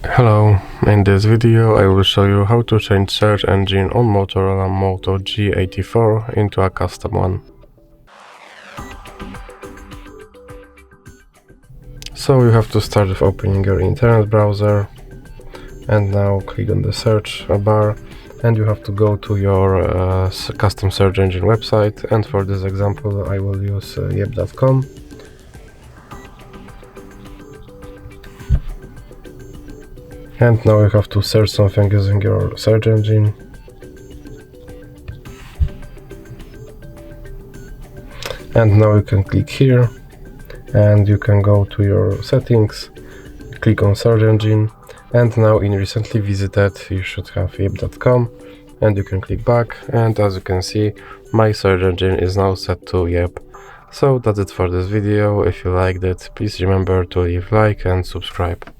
Hello, in this video I will show you how to change search engine on Motorola Moto G84 into a custom one. So you have to start with opening your internet browser and now click on the search bar and you have to go to your custom search engine website, and for this example I will use yep.com. And now you have to search something using your search engine. And now you can click here and you can go to your settings, click on search engine, and now in recently visited you should have yep.com, and you can click back, and as you can see my search engine is now set to Yep. So that's it for this video. If you liked it, please remember to leave like and subscribe.